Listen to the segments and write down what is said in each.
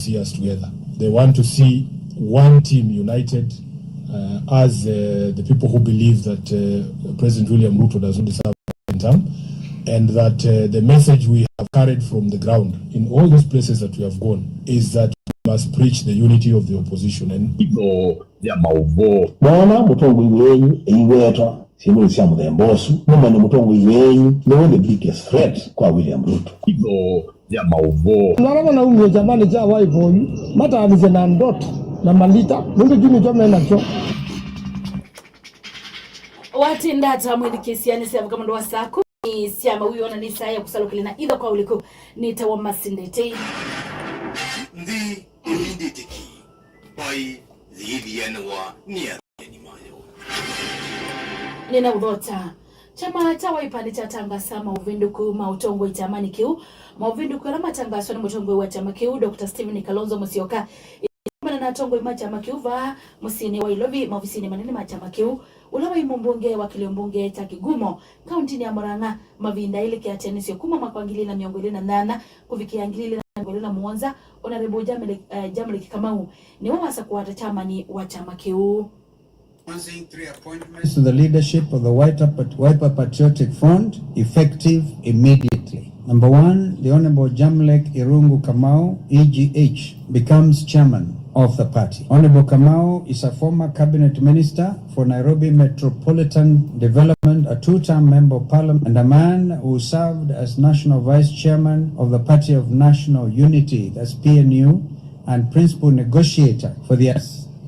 see us together. They want to see one team united as the people who believe that President William Ruto does not deserve a term, and that the message we have carried from the ground in all these places that we have gone is that we must preach the unity of the opposition. And simu the mbosu noma ni mutongo yenyu no the biggest threat kwa William Ruto ibo ya mauvo nalama na unge jamani cha waivo mata alize na ndoto na malita ndio jini jome na cho watindata mwelekesiani sema kama ndo wasako ni siama huyo na ni saa ya kusalokile na idha kwa uliko nitawa masindete ndi inditiki pai zidianwa nia nina udhota chama cha Wiper cha tangasa mauvinduku mautongo itamani kiu mauvinduku la matangaso na mutongo wa chama kiu Dr. Stephen Kalonzo Musyoka imana na tongo ima chama kiu va musini wa Ilobi mavusini manene ma chama kiu ulawa imumbunge wa kiliombunge cha Kigumo kaunti ya Murang'a mavinda ile kia tenisi kuma makwangili na miongoli na nana kufikia ngili na miongoli na Muonza Honorable Jamle Kamau ni wawasa kuwata chama ni wa chama kiu. To the leadership of the Wiper Patriotic Front effective immediately. Number 1, the Honorable Jamlek Irungu Kamau, EGH, becomes chairman of the party. Honorable Kamau is a former cabinet minister for Nairobi Metropolitan Development, a 2-term member of parliament, and a man who served as national vice chairman of the Party of National Unity, that's PNU, and principal negotiator for the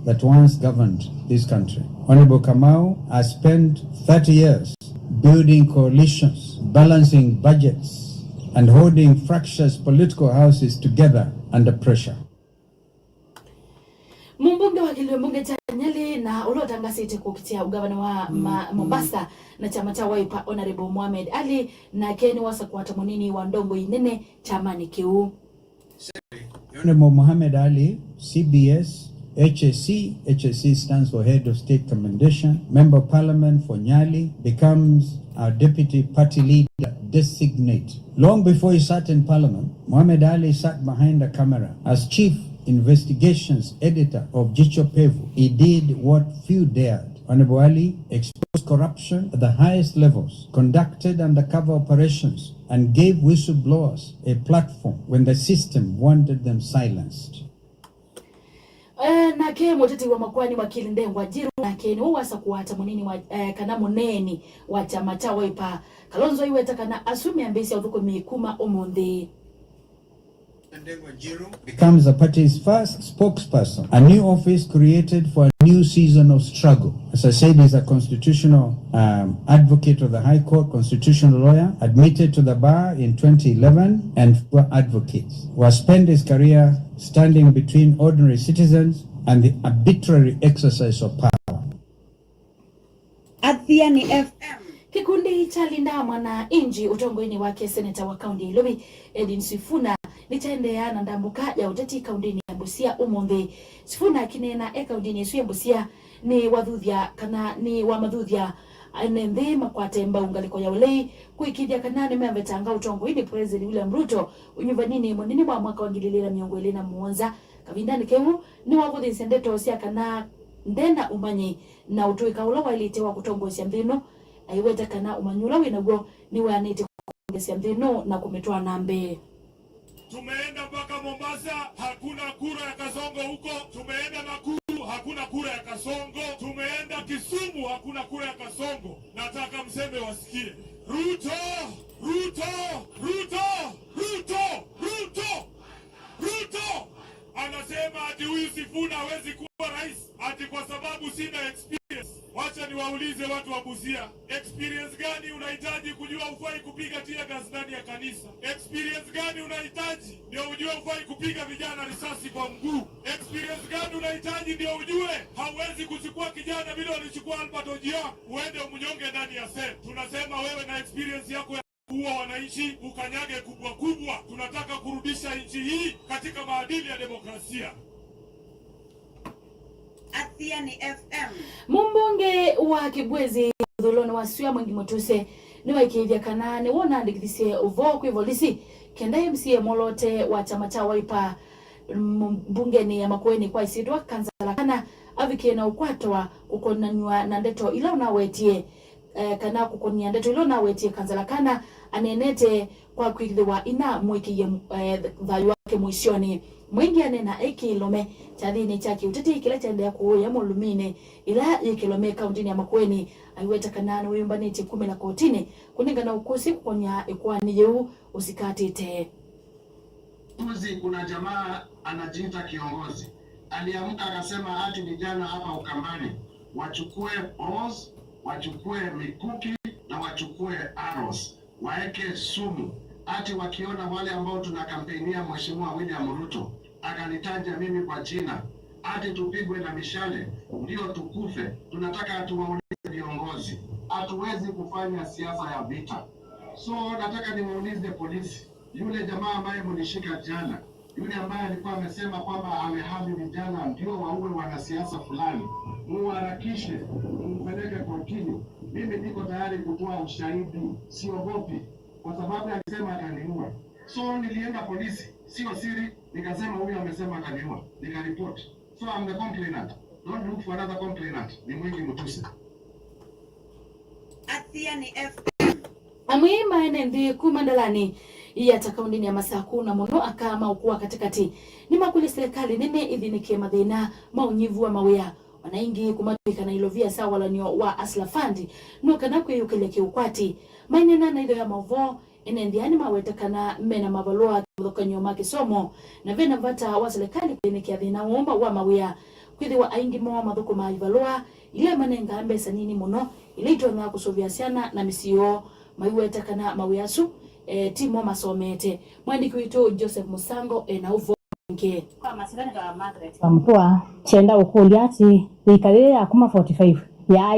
that once governed this country. Honorable Kamau has spent 30 years building coalitions, balancing budgets, and holding fractious political houses together under pressure. Mumbunge wa Kiliombunge cha Nyali na ulotangasa ite kukitia ugavana wa Mombasa na chama cha Wiper Honorable Mohamed Ali na Keni wasa kuwata munini wa ndongo inene chamani kiu. Honorable Mohamed Ali, CBS, HSC stands for Head of State Commendation, Member of Parliament for Nyali, becomes our Deputy Party Leader Designate. Long before he sat in Parliament, Mohamed Ali sat behind the camera as Chief Investigations Editor of Jicho Pevu. He did what few dared. Honorable Ali exposed corruption at the highest levels, conducted undercover operations, and gave whistleblowers a platform when the system wanted them silenced. Na ke moteti wa makwani wa Kilindengwa Jiru na ke ni wawasa kuwata munini wa kana muneni wa chama cha Wiper Kalonzo iweta kana asumi ambesi ya utuko mikuma omonde. Becomes the party's first spokesperson, a new office created for a new season of struggle. As I said, he's a constitutional advocate of the High Court, constitutional lawyer, admitted to the bar in 2011, and advocates who has spent his career standing between ordinary citizens and the arbitrary exercise of power. Adhiani FM. Kikundi cha Linda Mwana Inji utongoini wake Senator wa kaunti ya Ilobi Edwin Sifuna nitaendea na ndambuka ya uteti kaundini ya Busia umonde. Sifuna kinena kaundini yesu ya Busia ni wadhudhia kana ni wa madhudhia anende makwate mbaungaliko ya ulei kuikidia kana ni mevetanga utongo ini President William Ruto unyuvanini monini wa mwaka wa ngililila miongwele na Muonza kavindani kehu ni wavudhi sendeto siya kana ndena umanyi na utuika ulawa ilitewa kutongo siya mdino aiweta kana umanyula winago ni wanete kutongo siya mdino na kumetoa nambe. Tumeenda mpaka Mombasa, hakuna kura ya Kasongo huko. Tumeenda Nakuru, hakuna kura ya Kasongo. Tumeenda Kisumu, hakuna kura ya Kasongo. Nataka mseme wasikie. Ruto! Ruto! Ruto! Ruto! Ruto! Ruto! Anasema ati huyu Sifuna hawezi kuwa rais ati kwa sababu sina experience. Wacha niwaulize watu wa Busia, experience gani unahitaji kujua ufai kupiga tear gas ndani ya kanisa? Experience gani unahitaji ndio ujue ufai kupiga vijana risasi kwa mguu? Experience gani unahitaji ndio ujue hauwezi kuchukua kijana vile walichukua Albert Ojwang uende umnyonge ndani ya sel? Tunasema wewe na experience yako ya kuua wananchi ukanyage kubwa kubwa. Tunataka kurudisha nchi hii katika maadili ya demokrasia. Adhiani FM. Mumbunge wa Kibwezi dhuloni wa Suya Mwengi Motuse ni waikivya kanane wona andikithise uvo kwivolisi kenda MCA molote wa chama cha Wiper mbungeni ya Makueni kwa isidwa kansala kana avike na ukwatwa kukonanywa na ndeto ilo na wetie kana kukonia ndeto ilo na wetie kansala kana anenete kwa kwithwa ina mwiki ya thayu wake mwishoni mwingi anena ekilome chathini chake uteti kila chaendea kuoya mulumine ila ikilome kaunti ya Makueni aiweta kanana wimbaniti 10 la kotini kuninga na ukusi kukonya ikwani yeu usikatite. Kuna jamaa anajiita kiongozi aliamka akasema ati vijana hapa Ukambani wachukue bows, wachukue mikuki na wachukue arrows, waeke sumu ati wakiona wale ambao tunakampenia Mheshimiwa William Ruto. Akanitaja mimi kwa jina ati tupigwe na mishale ndio tukufe. Tunataka tuwaulize viongozi, hatuwezi kufanya siasa ya vita. So nataka niwaulize polisi, yule jamaa ambaye mlishika jana, yule ambaye alikuwa amesema kwamba amehami vijana ndio waue wanasiasa fulani, muharakishe mpeleke kotini. Mimi niko tayari kutoa ushahidi, siogopi, kwa sababu alisema ataniua. So nilienda polisi, sio siri, nikasema huyu amesema ataniua, nikaripoti. So I'm the complainant. Don't look for another complainant. Ni Mwingi Mutuse. Athiani F. Amwima enendi kumandalani iya takaundini ya masaku na mono akama ukuwa katikati ni makuli serikali nene idhinikie mathina maunyivu wa mawea wanaingi kumatika na ilovia sawa lanyo wa Asla Fund nuka na kuyukile kiukwati mainena na idho ya mavo enendiani mawetakana mena mavaloa kutoka nyoma kisomo na vena vata wa serikali idhinikia dhina uomba wa mawea kwithi wa aingi moa madhuku maivaloa ile manenga ambesa nini mono ile itona kusoviasiana na misio maiwetakana mawiasu timo masomete mwandiki witu Joseph Musango na uvo nke kwa masikani kwa Margaret mtua chenda ukulia ati ikale ya kuma 45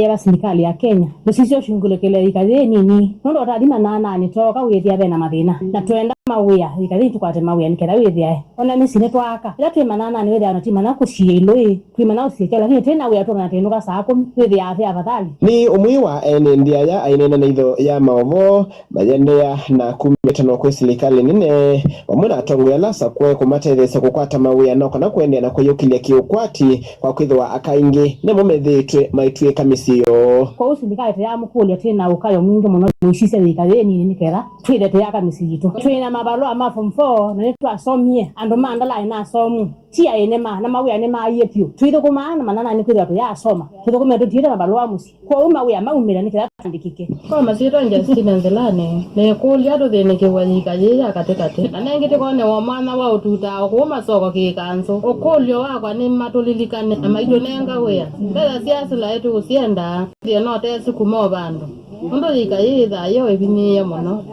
ya serikali ya Kenya nisisio shungulekele ikale nini ndo tadima nana ni toka wethia bena mathina na twenda mawia ikale tukwate mawia nikera wethia ona ni sine twaka ila twe manana ni wethia anatima na kucielo twima na usiekela lakini tena wea tona tenuka sako wethia afya afadhali ni umwiwa enendia ya ainena na idho ya maovo majendea na kumetano kwa serikali nene wamuna atongo ya lasa kwe kumata idhese kukwata mawia noko na kuendea na kuyukilia kiukwati kwa kwithwa akaingi na mumethitwe maitwe kamisio kwa serikali ya mukuli tena ukayo mwingi muno mwishise ikale nini nikera twidete ya kamisito twina mabalo ama form 4 na netu asomie ando mandala ina asomu tia enema na mawia nema yepio twide ko maana manana ni kwida ya asoma twide ko meto tire mabalo amusi ko umawia maumira nikera tandikike kwa masito nje Steven Zelane ne kuli ado de neke wanyika je akatekate na ngite ko ne wa mwana wa ututa ko masoko ke kanzo okolyo wa kwa ne matolilikane amaido nenga wea bela siasa la etu usienda dia no tesi kumo bando ndo ikayida yo ebiniye mono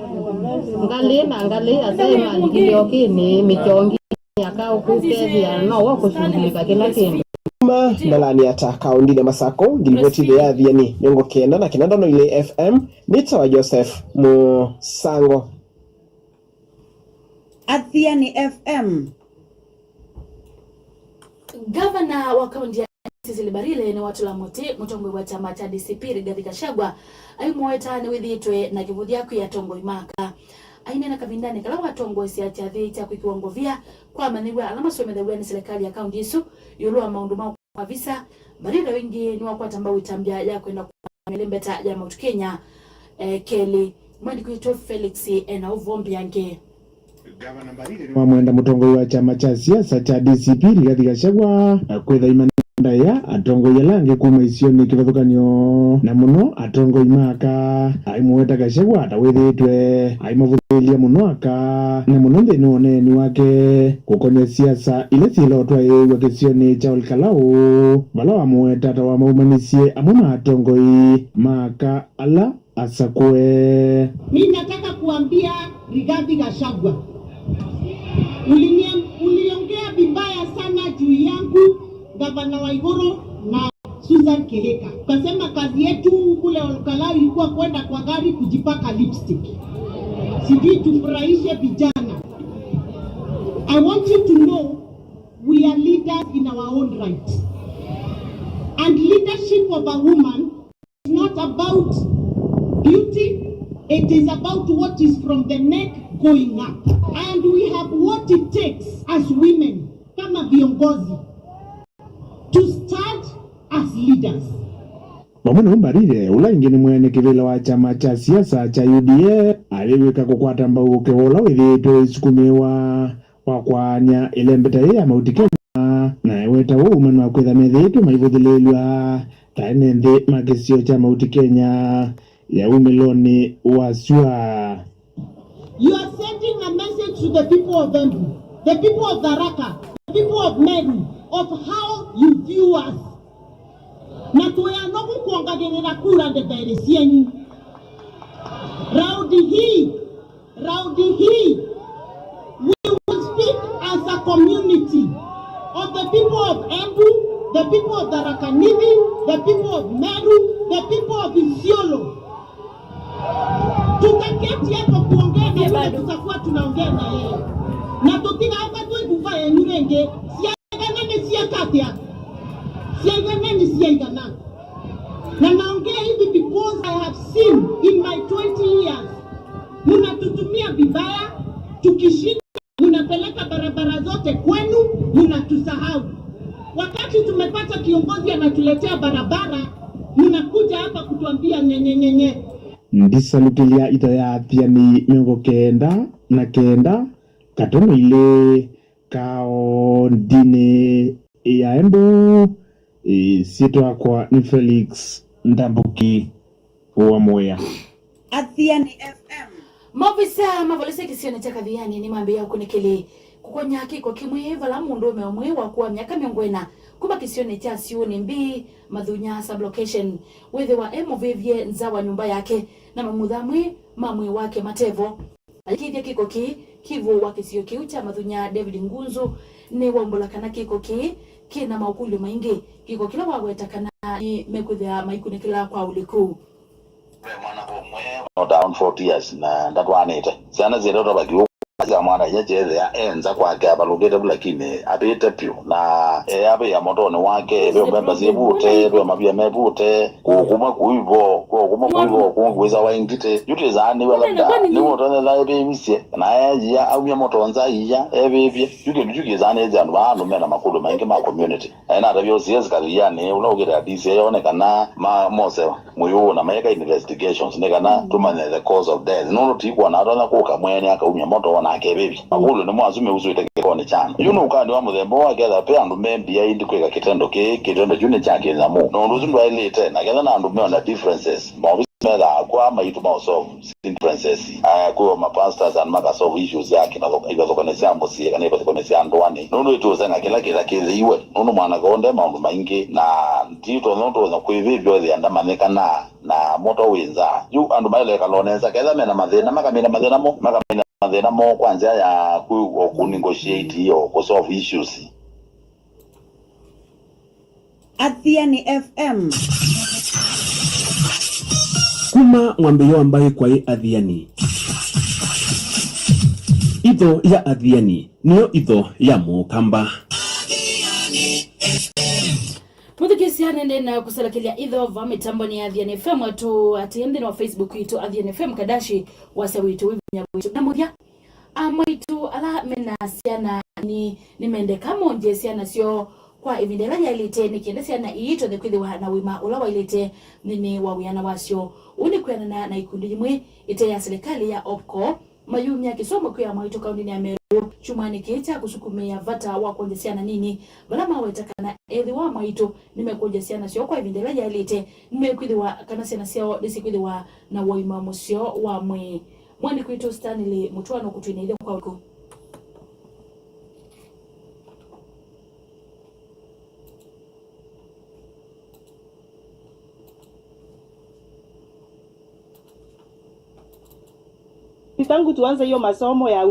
ngali asema ndio kini michongi yakao kukevya no wako shughulika kila kindu ndalani ata kaundile masako ngilivoti ya dhiani nyongo kenda na kinanda no ile FM nita wa Joseph Musango Athiani FM. Gavana wa kaunti ya Zilibarile ni watu la mutongwe wa chama cha DCP Rigathi Gachagua aimweta ni withitwe na kivudhi yako ya tongo imaka aina na kabindani kala watongo sia cha thei cha kiwango vya kwa manigwa alama somedhewe ni serikali ya kaunti isu yulua maundu mao kwa visa barida wengi ni wakwata mbao itambia ya kwenda kwa melembeta ya Mount Kenya Kelly mwandiki wetu Felix na uvombi yange Gavana Mbarire ni mwenda mutongo wa chama cha siasa cha DCP Rigathi Gachagua kwetha imana ya atongo yalange kuma isioni kivathukanio na muno atongo imaka aimweta Gachagua atawithitwe aimavuthelia muno aka na muno thini woneni wake kukonia siasa ile silotwa yewa kisioni cha Olkalau bala wa mweta tawa maumanisie amuna atongo maka ala asakwe. Mimi nataka kuambia Rigathi Gachagua, uliongea vibaya sana juu yangu Gavana Waiguru na Susan Kehika. Kasema kazi yetu kule Olkalau ilikuwa kwenda kwa gari kujipaka lipstick. Sijui tufurahishe vijana. I want you to know we are leaders in our own right. And leadership of a woman is not about beauty. It is about what is from the neck going up. And we have what it takes as women kama viongozi to start as leaders. Wamuna mbarire ula ingini mwene kivila wa chama cha siasa cha UDA aliweka kukwata mbauke wola withito isukumiwa wakwanya ilembeta ya mauti Kenya na eweta wo umanu wa kwitha methitu maivuthileilwa taene nthi makisio cha mauti Kenya ya umiloni wasua. You are sending a message to the people of Embu, the people of Tharaka, the people of Meru, of how you view us. Na tuyangu kuangadirira kura ndebere cienyu. Raundi hii, we will speak as a community of the people of Embu, the people of Tharaka Nithi, the people of Meru, the people of Isiolo. Tutaketi hapo kuongea na yule tutakuwa tunaongea na yeye. Na tutina hapa tu kufa ya nyurenge, siagana siakatia. Siagana. Na naongea hivi because I have seen in my 20 years. Munatutumia vibaya, tukishinda munapeleka barabara zote kwenu, munatusahau. Wakati tumepata kiongozi anatuletea barabara, munakuja hapa kutuambia nyenyenyenye. Ndisalukilia ito ya atiani miongo kenda katono ile kao ndine ya Embu sitwa kwa ni Felix Ndambuki wa Moya. Athiani FM. Mavisa mavalise kisione cha Kathiani ni mambe ya kunekele kukonya kiko kimwe vala mundu meomwe wa kuwa miaka miongwena kuba kisione cha sioni mbi madhunya sublocation wewe wa MVV nzawa nyumba yake na mamudhamwe mamwe wake Matevo akithia kiko kivu wa kisio kiucha madhunya David Ngunzu ni wambola kana kiko kina maukuli maingi kiko kila wagweta kana ni mekuthia maikunekela kwa uliku no down 40 years na ndatwanite sana zero robagiwo za mwana yejeze ya enza kwake abalugete bulakine abete pyo na abe ya motone wake byo bamba zebute byo mabya mebute kuguma kuivo kuweza waingite yuti zani wala ni motone la ebe misie na ya au ya motonza iya ebe yuke zani eza ndo mena makulu maingi ma community na tabyo siezi kaliyane ulogera dise yonekana ma mose muyo na mayeka investigations nekana tumanya the cause of death no tikwa na rana ko kamwene akaumya moto na kebebi akulu ni mwazume uzuite kone chana yuno ukandi wa mudhembo wa getha pe andu membi ya indi kweka kitendo june chake na mu no nduzu ndo ilete na getha na andu me na differences mawisa kwa maitu maoso differences kwa mapastors and makasolve issues yake na ibazokonesa ambosi kana ibazokonesa andwani no itu zanga kila kiziwe no mwana gonde maundu maingi na ntito no na kwivivyo the andamaneka na moto winza yu andu maile kalonesa ketha mena mathina makamina mo kwanza ya ku negotiate hiyo ku solve issues. Athiani FM. Kuma mwambeyo ambaye kwa Athiani. Idho ya Athiani niyo idho ya Mukamba. Muthikisia nende na kusalakilia idho va mitambo ni Athiani FM watu atiende na Facebook yetu Athiani FM kadashi wasawitu winya witu na mudia amaitu ala mena siana ni mende kama onje siana sio kwa evindela ya ilite nikiende siana iito the kwithi wa na wima ula wa ilite nini wa wiana wasio unikwana na ikundi jimwe ite ya serikali ya OPCO mayumya kisomo kwa maitu kaunti ya Meru chumani kicha kusukumia vata wa kuonjesiana nini balama wetakana ethi wa maitu nimekonjesiana sio kwa evindela ya ilite nimekwithi wa kana siana sio disikwithi wa na wima musio wa mwani kuito Stanley Mutwano kutwina ile kwa wako. Tangu tuanze hiyo masomo ya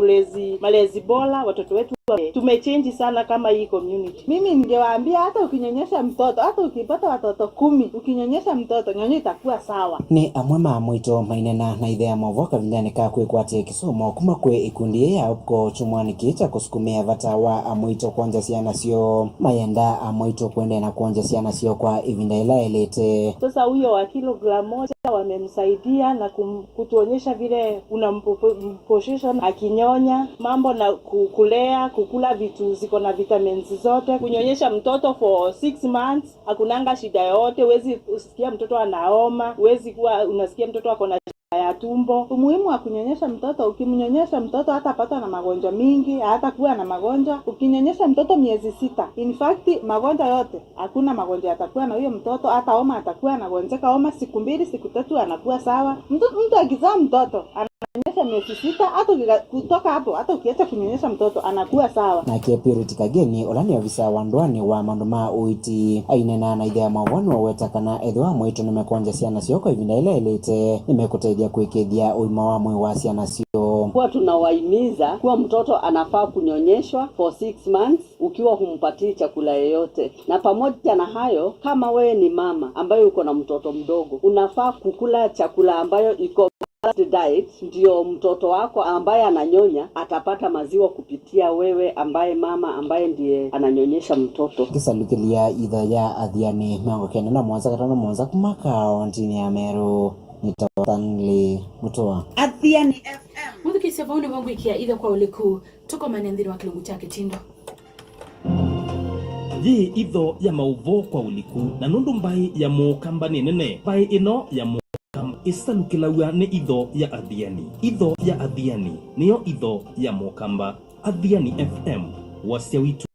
malezi bora watoto wetu tumechange sana kama hii community. Mimi ningewaambia hata ukinyonyesha mtoto, hata ukipata watoto 10, ukinyonyesha mtoto nyonyo itakuwa sawa. Ni amwema mwito mainena na idea mavoka vindane ka kwate kisomo kuma kwe ikundi ya OPCO chumwani kicha kusukumia vata wa amwito kuonja siana sio mayenda amwito kwende na kuonja siana sio kwa ivinda ila elete. Sasa huyo wa kilogram moja wamemsaidia na kutuonyesha vile unamposition akinyonya mambo na kulea kukula vitu ziko na vitamins zote, kunyonyesha mtoto for 6 months hakunanga shida yote. Huwezi usikia mtoto anaoma, huwezi kuwa unasikia mtoto ako na ya tumbo. Umuhimu wa kunyonyesha mtoto, ukimnyonyesha mtoto hatapata na magonjwa mingi, hata kuwa na magonjwa. Ukinyonyesha mtoto miezi 6, in fact magonjwa yote hakuna magonjwa yatakuwa na huyo mtoto. Hata homa atakuwa anagonjeka homa siku 2 siku 3 anakuwa sawa. Mtu akizaa mtoto ananyonyesha miezi 6, hata kutoka hapo hata ukiacha kunyonyesha mtoto anakuwa sawa. Na Purity Kageni olani ofisa wa ndwani wa manduma uiti ainena na idea mawoni wa wetakana edwa mwito nimekonja siana sioko ivinda ile ilete nimekutaidia kuikidhia uima wa mwe wa siana sio. Kwa tunawaimiza kuwa mtoto anafaa kunyonyeshwa for 6 months ukiwa humpatii chakula yoyote. Na pamoja na hayo, kama wewe ni mama ambayo uko na mtoto mdogo, unafaa kukula chakula ambayo iko diet, ndio mtoto wako ambaye ananyonya atapata maziwa kupitia wewe ambaye mama ambaye ndiye ananyonyesha mtoto. Kisalukilia idha ya Athiani miongo kenda na mwanza katano mwanza kumaka ontini ya Meru nitawatanli mutoa Athiani FM Mudhiki sabuni wangu ikia idha kwa uliku tuko manendhiri wa kilungu chake tindo Ye idho ya mauvo kwa uliku na nundu mbai ya mukamba ni nene bai ino ya isalukilauya ni idho ya Athiani. Idho ya Athiani niyo idho ya mukamba. Athiani FM wasia witu